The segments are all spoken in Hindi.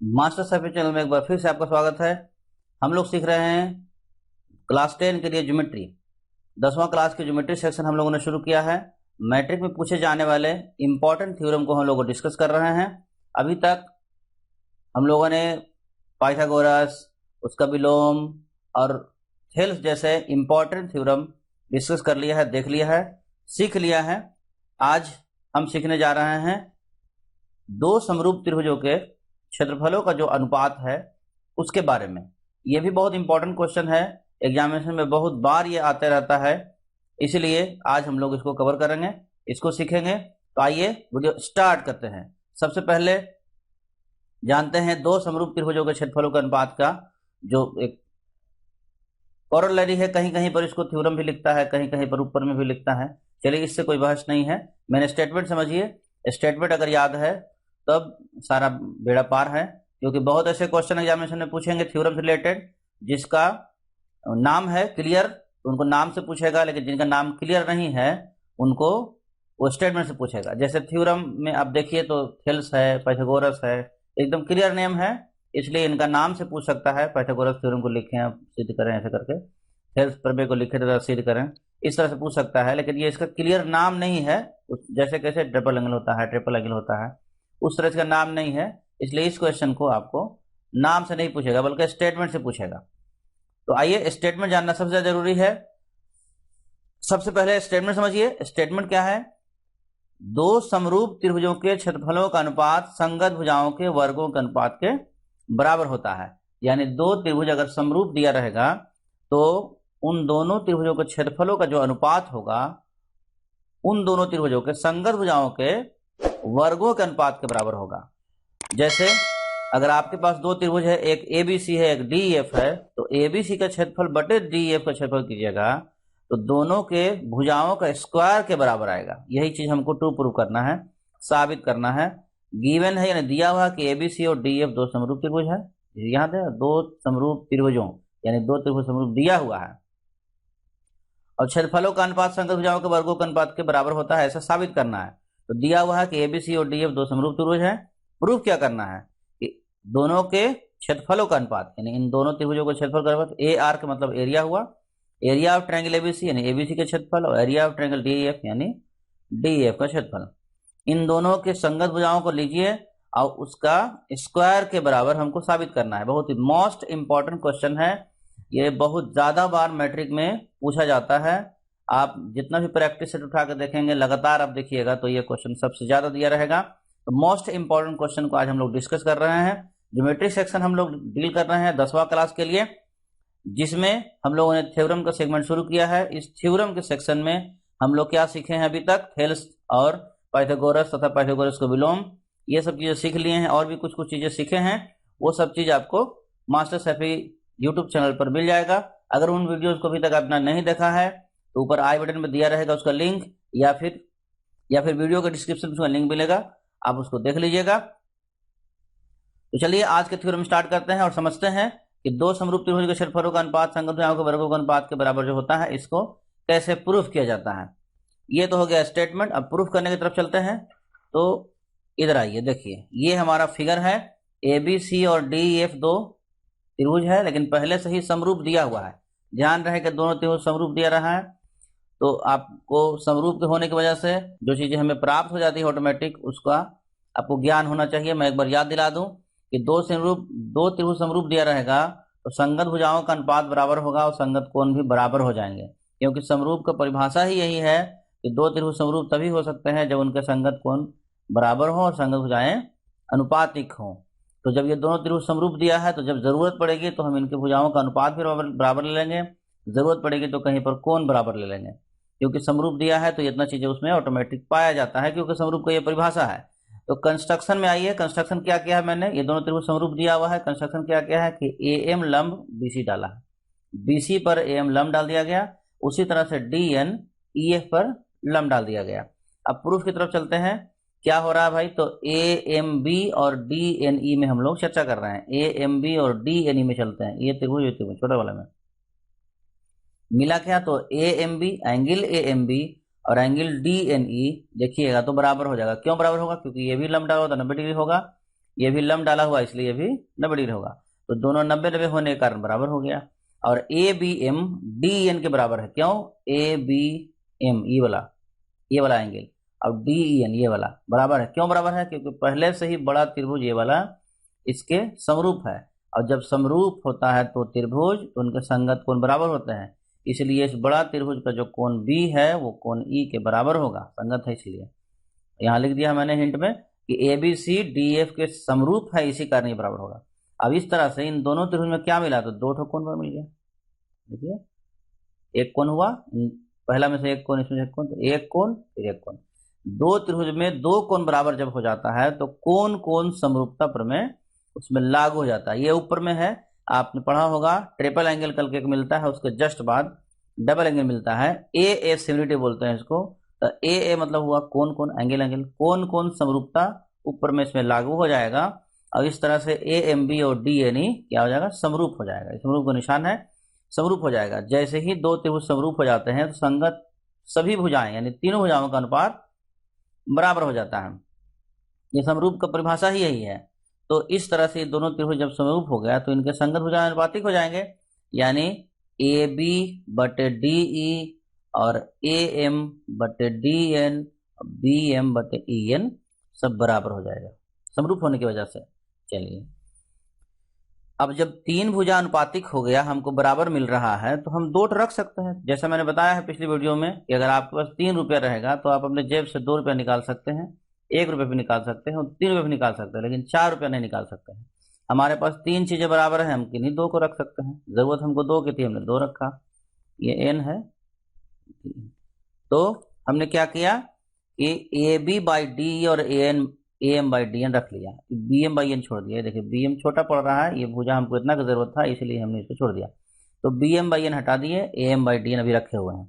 मास्टर साहब चैनल में एक बार फिर से आपका स्वागत है। हम लोग सीख रहे हैं क्लास 10 के लिए ज्योमेट्री। 10वां क्लास की ज्योमेट्री सेक्शन हम लोगों ने शुरू किया है। मैट्रिक में पूछे जाने वाले इंपॉर्टेंट थ्योरम को हम लोग डिस्कस कर रहे हैं। अभी तक हम लोगों ने पाइथागोरस, उसका विलोम और थेल्स जैसे इंपॉर्टेंट थ्योरम डिस्कस कर लिया है, देख लिया है, सीख लिया है। आज हम सीखने जा रहे हैं दो समरूप त्रिभुजों के क्षेत्रफलों का जो अनुपात है उसके बारे में। यह भी बहुत इंपॉर्टेंट क्वेश्चन है, एग्जामिनेशन में बहुत बार ये आते रहता है, इसलिए आज हम लोग इसको कवर करेंगे, इसको सीखेंगे। तो आइए वीडियो स्टार्ट करते हैं। सबसे पहले जानते हैं दो समरूप त्रिभुजों के क्षेत्रफलों के अनुपात का जो एक कॉरोलरी है। कहीं कहीं पर इसको थ्योरम भी लिखता है, कहीं कहीं पर ऊपर में भी लिखता है। चलिए, इससे कोई बहस नहीं है। मैंने स्टेटमेंट समझिए, स्टेटमेंट अगर याद है तब सारा बेड़ा पार है, क्योंकि बहुत ऐसे क्वेश्चन एग्जामिनेशन में पूछेंगे थ्योरम से रिलेटेड जिसका नाम है क्लियर, तो उनको नाम से पूछेगा, लेकिन जिनका नाम क्लियर नहीं है उनको वो स्टेटमेंट से पूछेगा। जैसे थ्योरम में आप देखिए तो थेल्स है, पाइथागोरस है, एकदम क्लियर नेम है, इसलिए इनका नाम से पूछ सकता है। पाइथागोरस थ्योरम को लिखें, आप सिद्ध करें, ऐसे करके थेल्स प्रमेय को लिखे तो सिद्ध करें, इस तरह से पूछ सकता है। लेकिन ये इसका क्लियर नाम नहीं है। जैसे कैसे डबल एंगल होता है, ट्रिपल एंगल होता है, उस तरह का नाम नहीं है, इसलिए इस क्वेश्चन को आपको नाम से नहीं पूछेगा बल्कि स्टेटमेंट से पूछेगा। तो आइए, स्टेटमेंट जानना सबसे ज्यादा जरूरी है। सबसे पहले स्टेटमेंट समझिए। स्टेटमेंट क्या है? दो समरूप त्रिभुजों के क्षेत्रफलों का अनुपात संगत भुजाओं के वर्गों के अनुपात के बराबर होता है। यानी दो त्रिभुज अगर समरूप दिया रहेगा तो उन दोनों त्रिभुजों के क्षेत्रफलों का जो अनुपात होगा उन दोनों त्रिभुजों के संगत भुजाओं के वर्गों के अनुपात के बराबर होगा। जैसे अगर आपके पास दो त्रिभुज है, एक ABC है, एक DEF है, तो ABC का क्षेत्रफल बटे DEF का क्षेत्रफल कीजिएगा तो दोनों के भुजाओं का स्क्वायर के बराबर आएगा। यही चीज हमको ट्रू प्रूव करना है, साबित करना है। गिवन है, यानी दिया हुआ कि ABC और DEF दो समरूप त्रिभुज है। यहाँ पे दो समरूप त्रिभुजों यानी दो त्रिभुज समरूप दिया हुआ है और क्षेत्रफलों का अनुपात संगत भुजाओं के वर्गों के अनुपात के बराबर होता है, ऐसा साबित करना है। तो दिया हुआ है कि ABC और DF दो समरूप त्रिभुज है। प्रूफ क्या करना है कि दोनों के क्षेत्रफलों का अनुपात, यानी इन दोनों त्रिभुजों का क्षेत्रफल का अनुपात। AR का मतलब एरिया हुआ, एरिया ऑफ ट्रायंगल ABC यानी ABC का क्षेत्रफल, और एरिया ऑफ ट्रायंगल DEF यानी DEF का क्षेत्रफल। इन दोनों के संगत भुजाओं को लीजिए और उसका स्क्वायर के बराबर हमको साबित करना है। बहुत ही मोस्ट इंपॉर्टेंट क्वेश्चन है, ये बहुत ज्यादा बार मैट्रिक में पूछा जाता है। आप जितना भी प्रैक्टिस सेट उठा कर देखेंगे, लगातार आप देखिएगा तो ये क्वेश्चन सबसे ज्यादा दिया रहेगा। तो मोस्ट इंपॉर्टेंट क्वेश्चन को आज हम लोग डिस्कस कर रहे हैं। ज्योमेट्री सेक्शन हम लोग डील कर रहे हैं 10वां क्लास के लिए, जिसमें हम लोगों ने थ्योरम का सेगमेंट शुरू किया है। इस थ्योरम के सेक्शन में हम लोग क्या सीखे हैं अभी तक? थेल्स और पाइथागोरस तथा पाइथागोरस का विलोम, ये सब चीजें सीख लिए हैं। और भी कुछ कुछ चीजें सीखे हैं, वो सब चीज आपको मास्टर सैफी यूट्यूब चैनल पर मिल जाएगा। अगर उन वीडियोस को अभी तक आपने नहीं देखा है तो ऊपर आई बटन में दिया रहेगा उसका लिंक, या फिर वीडियो के डिस्क्रिप्शन में उसका लिंक मिलेगा, आप उसको देख लीजिएगा। तो चलिए आज के थ्योरम स्टार्ट करते हैं और समझते हैं कि दो समरूप त्रिभुज के क्षेत्रफलों का अनुपात संगत भुजाओं के वर्गों के अनुपात के बराबर जो होता है, इसको कैसे प्रूफ किया जाता है। ये तो हो गया स्टेटमेंट। अब प्रूफ करने की तरफ चलते हैं। तो इधर आइए, देखिए ये हमारा फिगर है। ABC और DEF दो त्रिभुज है, लेकिन पहले से ही समरूप दिया हुआ है। ध्यान रहे कि दोनों त्रिभुज समरूप दिया रहा है, तो आपको समरूप के होने की वजह से जो चीजें हमें प्राप्त हो जाती है ऑटोमेटिक, उसका आपको ज्ञान होना चाहिए। मैं एक बार याद दिला दूं कि दो त्रिभुज समरूप दिया रहेगा तो संगत भुजाओं का अनुपात बराबर होगा और संगत कोण भी बराबर हो जाएंगे, क्योंकि समरूप का परिभाषा ही यही है कि दो त्रिभुज समरूप तभी हो सकते हैं जब उनके संगत कोण बराबर हो और संगत भुजाएं अनुपातिक हो। तो जब ये दोनों त्रिभुज समरूप दिया है तो जब जरूरत पड़ेगी तो हम इनके भुजाओं का अनुपात भी बराबर ले लेंगे, जरूरत पड़ेगी तो कहीं पर कोण बराबर ले लेंगे। क्योंकि समरूप दिया है तो इतना चीजें उसमें ऑटोमेटिक पाया जाता है, क्योंकि समरूप का ये परिभाषा है। तो कंस्ट्रक्शन में आइए, कंस्ट्रक्शन क्या किया है मैंने, ये दोनों त्रिभुज समरूप दिया हुआ है। कंस्ट्रक्शन क्या किया है कि AM लंब BC डाला है, BC पर AM लंब डाल दिया गया, उसी तरह से DN EF पर लंब डाल दिया गया। अब प्रूफ की तरफ चलते हैं। क्या हो रहा है भाई? तो AMB और DNE में हम लोग चर्चा कर रहे हैं। AMB और DNE में चलते हैं। ये त्रिभुज छोटा वाला में मिला क्या? तो AMB, एंगल AMB और एंगल DNE देखिएगा तो बराबर हो जाएगा। क्यों बराबर होगा? क्योंकि ये भी लंब डाला तो 90 डिग्री होगा, ये भी लम डाला हुआ इसलिए ये भी 90 डिग्री होगा। तो दोनों 90-90 होने के कारण बराबर हो गया। और A B M D N के बराबर है। क्यों? ए बी एम ये वाला एंगल और डी एन ये वाला बराबर है। क्यों बराबर है? क्योंकि पहले से ही बड़ा त्रिभुज ये वाला इसके समरूप है, और जब समरूप होता है तो त्रिभुज तो उनके संगत कोण बराबर होते हैं। इसलिए इस बड़ा त्रिभुज का जो कोण बी है वो कोण ई के बराबर होगा, संगत है। इसलिए यहाँ लिख दिया मैंने हिंट में कि A B C D F के समरूप है, इसी कारण ये बराबर होगा। अब इस तरह से इन दोनों त्रिभुज में क्या मिला? तो दो ठो कोण मिल गया। देखिए एक कोण हुआ, पहला में से एक कोण, इसमें से एक कोण, तो एक कोण फिर एक कोण। दो त्रिभुज में दो कोण बराबर जब हो जाता है तो कोण कोण समरूपता प्रमेय उसमें लागू हो जाता है। ये ऊपर में है, आपने पढ़ा होगा ट्रिपल एंगल करके एक मिलता है, उसके जस्ट बाद डबल एंगल मिलता है, ए सिमिलरिटी बोलते हैं इसको। तो ए मतलब हुआ कोण कोण, एंगल एंगल, कोण कोण समरूपता ऊपर में इसमें लागू हो जाएगा। और इस तरह से ए एम बी और डी एन ई क्या हो जाएगा? समरूप हो जाएगा। समरूप का निशान है, समरूप हो जाएगा। जैसे ही दो त्रिभुज समरूप हो जाते हैं तो संगत सभी भुजाएं यानी तीनों भुजाओं का अनुपात बराबर हो जाता है। ये समरूप का परिभाषा ही यही है। तो इस तरह से दोनों त्रिभुज जब समरूप हो गया तो इनके संगत भुजाएं अनुपातिक हो जाएंगे, यानी ए बी बटे डी ई और ए एम बटे डी एन, बी एम बटे ई एन सब बराबर हो जाएगा समरूप होने की वजह से। चलिए अब जब तीन भुजा अनुपातिक हो गया, हमको बराबर मिल रहा है, तो हम दो रख सकते हैं। जैसा मैंने बताया है पिछली वीडियो में कि अगर आपके पास 3 रुपया रहेगा तो आप अपने जेब से 2 रुपया निकाल सकते हैं, 1 रुपये भी निकाल सकते हैं और 3 रुपये भी निकाल सकते हैं, लेकिन 4 रुपया नहीं निकाल सकते हैं। हमारे पास 3 चीजें बराबर है, हम किन्हीं 2 को रख सकते हैं। जरूरत हमको 2 की थी, हमने 2 रखा। ये एन है। तो हमने क्या किया कि ए बी बाई डी और A M by D N रख लिया, बी एम बाई एन छोड़ दिया। देखिए बी एम छोटा पड़ रहा है, ये भुजा हमको इतना की जरूरत था इसलिए हमने इसको छोड़ दिया। तो बी एम बाई एन हटा दिए, A M by D N अभी रखे हुए हैं।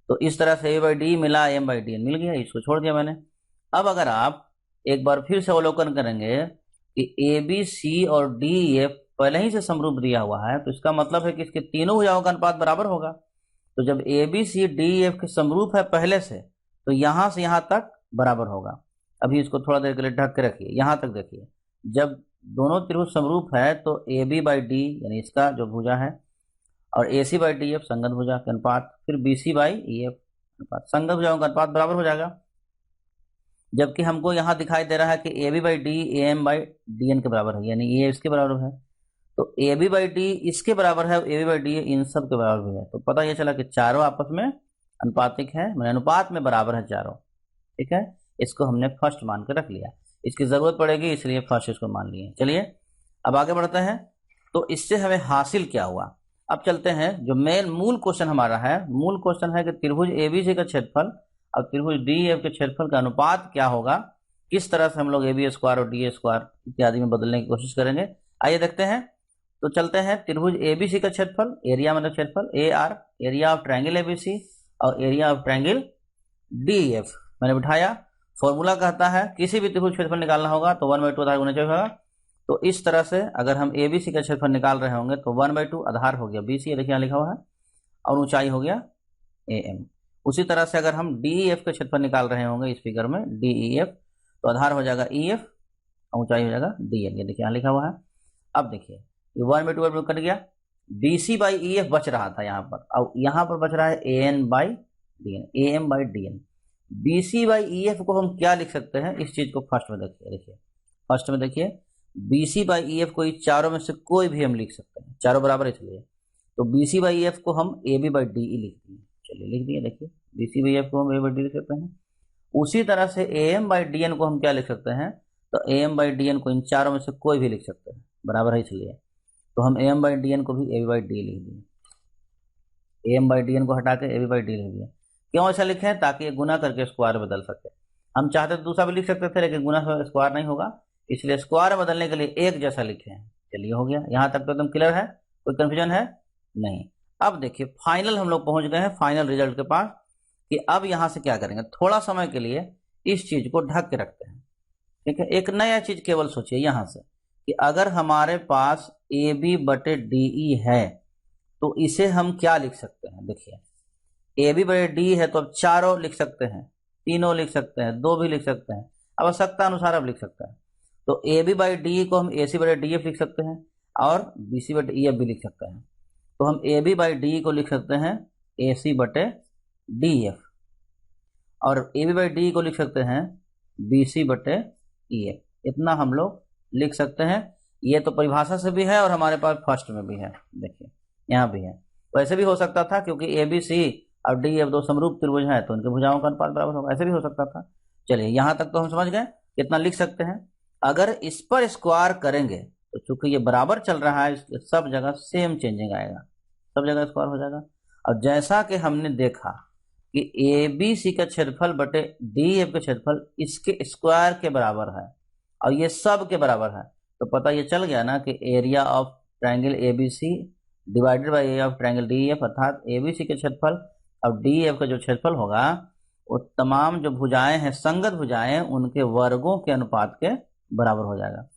तो इस तरह से ए बाई डी मिला, एम बाई डी एन मिल गया, इसको छोड़ दिया मैंने। अब अगर आप एक बार फिर से अवलोकन करेंगे कि ए बी सी और डी एफ पहले ही से समरूप दिया हुआ है, तो इसका मतलब है कि इसके तीनों भुजाओं का अनुपात बराबर होगा। तो जब A B C D F के समरूप है पहले से, तो यहां से यहां तक बराबर होगा। अभी इसको थोड़ा देर के लिए ढक के रखिए, यहां तक देखिए। जब दोनों त्रिभुज समरूप है तो ए बी बाई डी यानी इसका जो भुजा है और A C by D F संगत भुजा के अनुपात, फिर B C by E F अनुपात, संगत भुजाओं का अनुपात बराबर हो जाएगा। जबकि हमको यहाँ दिखाई दे रहा है कि A B by D A M by D N के बराबर है, यानी ये इसके बराबर है। तो ए बी बाई डी इसके बराबर है, ए बी बाई डी इन सब के बराबर भी है। तो पता ये चला कि चारों आपस में अनुपातिक है, मैंने अनुपात में बराबर है चारों। ठीक है, इसको हमने फर्स्ट मान के रख लिया, इसकी जरूरत पड़ेगी इसलिए फर्स्ट इसको मान लिए। चलिए अब आगे बढ़ते हैं। तो इससे हमें हासिल क्या हुआ, अब चलते हैं जो मेन मूल क्वेश्चन हमारा है। मूल क्वेश्चन है कि त्रिभुज एबीसी का क्षेत्रफल और त्रिभुज डी एफ के क्षेत्रफल का अनुपात क्या होगा, किस तरह से हम लोग ए बी स्क्वायर और डी ए स्क्वायर इत्यादि में बदलने की कोशिश करेंगे। आइए देखते हैं। तो चलते हैं, त्रिभुज एबीसी का क्षेत्रफल, एरिया मतलब क्षेत्रफल, A R area of triangle ABC और area of triangle D F मैंने बिठाया। फॉर्मूला कहता है किसी भी त्रिभुज क्षेत्रफल निकालना होगा तो 1/2 आधार होना चाहिए होगा। तो इस तरह से अगर हम एबीसी का क्षेत्रफल निकाल रहे होंगे तो 1/2 आधार हो गया बीसी, देखिए यहाँ लिखा हुआ है, और ऊंचाई हो गया ए एम। उसी तरह से अगर हम डी एफ का क्षेत्रफल निकाल रहे होंगे इस फिगर में डी ई एफ, तो आधार हो जाएगा ई एफ और ऊंचाई हो जाएगा डी एन, ये देखिए यहाँ लिखा हुआ है। अब देखिए ये 1/2 कट गया, B C by E F बच रहा था यहाँ पर, और यहाँ पर बच रहा है A N by D N, A M by D N. B C by E F को हम क्या लिख सकते हैं, इस चीज को फर्स्ट में देखिए, फर्स्ट में देखिए B C by E F को चारों में से कोई भी हम लिख सकते हैं, चारों बराबर इसलिए। तो B C by E F को हम A B by D E लिख दिए, चलिए लिख दिए। देखिए B C by E F को हम ए बाई डी लिख सकते हैं। उसी तरह से A M by D N को हम क्या लिख सकते हैं, तो A M by D N को इन चारों में से कोई भी लिख सकते हैं, बराबर है इसलिए। तो हम A M by D N को भी ए बी बाई डी लिख दिए, A M by D N को हटा के ए बी बाई डी लिख दिया। क्यों ऐसा लिखे हैं, ताकि ये गुना करके स्क्वायर बदल सके। हम चाहते तो दूसरा भी लिख सकते थे, लेकिन गुना स्क्वायर नहीं होगा, इसलिए स्क्वायर बदलने के लिए एक जैसा लिखे हैं। चलिए हो गया, यहां तक तो एकदम क्लियर है, कोई कंफ्यूजन है नहीं। अब देखिए फाइनल हम लोग पहुंच गए हैं फाइनल रिजल्ट के पास, कि अब यहां से क्या करेंगे, थोड़ा समय के लिए इस चीज को ढक के रखते हैं। ठीक है, एक नया चीज केवल सोचिए यहां से कि अगर हमारे पास ए बी बटे डी ई है तो इसे हम क्या लिख सकते हैं। देखिए ए बी बटे डी है तो अब चारों लिख सकते हैं, तीनों लिख सकते हैं, दो भी लिख सकते हैं, आवश्यकता अनुसार अब लिख सकते हैं। तो ए बी बाई डी को हम ए सी बटे डी एफ लिख सकते हैं और बी सी बटे ई एफ भी लिख सकते हैं। तो हम ए बी बाई डी को लिख सकते हैं ए सी बटे डी एफ, और ए बी बाई डी को लिख सकते हैं बी सी बटे ई एफ। इतना हम लोग लिख सकते हैं। ये तो परिभाषा से भी है और हमारे पास फर्स्ट में भी है, देखिए यहाँ भी है। वैसे भी हो सकता था क्योंकि ए बी सी और डी एफ दो समरूप त्रिभुज हैं तो उनके भुजाओं का अनुपात बराबर होगा, ऐसे भी हो सकता था। चलिए यहाँ तक तो हम समझ गए, कितना लिख सकते हैं। अगर इस पर स्क्वायर करेंगे तो चूंकि ये बराबर चल रहा है इसलिए सब जगह सेम चेंजिंग आएगा, सब जगह स्क्वायर हो जाएगा। और जैसा कि हमने देखा कि ए बी सी का क्षेत्रफल बटे डी एफ का क्षेत्रफल इसके स्क्वायर के बराबर है और ये सब के बराबर है, तो पता ये चल गया ना कि area of triangle A B C divided by area of triangle D F, अर्थात ए बी सी के क्षेत्रफल और डी एफ का जो क्षेत्रफल होगा वो तमाम जो भुजाएं हैं, संगत भुजाएं, उनके वर्गों के अनुपात के बराबर हो जाएगा।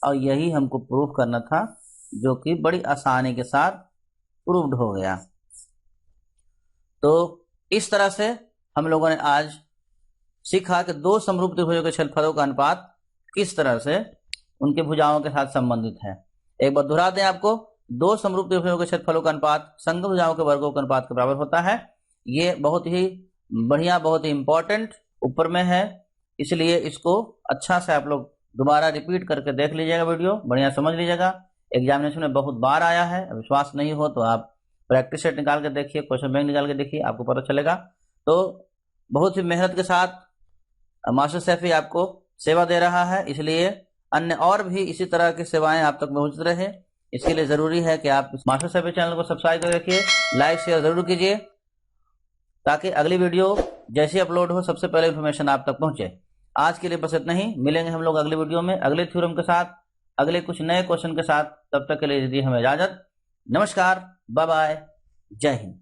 और यही हमको प्रूफ करना था, जो कि बड़ी आसानी के साथ प्रूव्ड हो गया। तो इस तरह से हम लोगों ने आज सीखा कि दो समरूप त्रिभुजों के क्षेत्रफलों का अनुपात किस तरह से उनके भुजाओं के साथ संबंधित है। एक बार दोहरा दें आपको, दो समरूप त्रिभुजों के क्षेत्रफलों का अनुपात संगत भुजाओं के वर्गों के अनुपात के बराबर होता है। ये बहुत ही बढ़िया, बहुत ही इंपॉर्टेंट ऊपर में है, इसलिए इसको अच्छा से आप लोग दोबारा रिपीट करके देख लीजिएगा, वीडियो बढ़िया समझ लीजिएगा। एग्जामिनेशन में बहुत बार आया है, विश्वास नहीं हो तो आप प्रैक्टिस सेट निकाल के देखिए, क्वेश्चन बैंक निकाल के देखिए, आपको पता चलेगा। तो बहुत ही मेहनत के साथ मास्टर सैफी आपको सेवा दे रहा है, इसलिए अन्य और भी इसी तरह की सेवाएं आप तक पहुंच रहे। इसके लिए जरूरी है कि आप इस मास्टर सैफी चैनल को सब्सक्राइब कर रखिए, लाइक शेयर जरूर कीजिए, ताकि अगली वीडियो जैसे अपलोड हो सबसे पहले इन्फॉर्मेशन आप तक पहुंचे। आज के लिए बस इतना ही, मिलेंगे हम लोग अगली वीडियो में अगले थ्योरम के साथ, अगले कुछ नए क्वेश्चन के साथ। तब तक के लिए दीजिए हमें इजाजत। नमस्कार, बाय बाय, जय हिंद।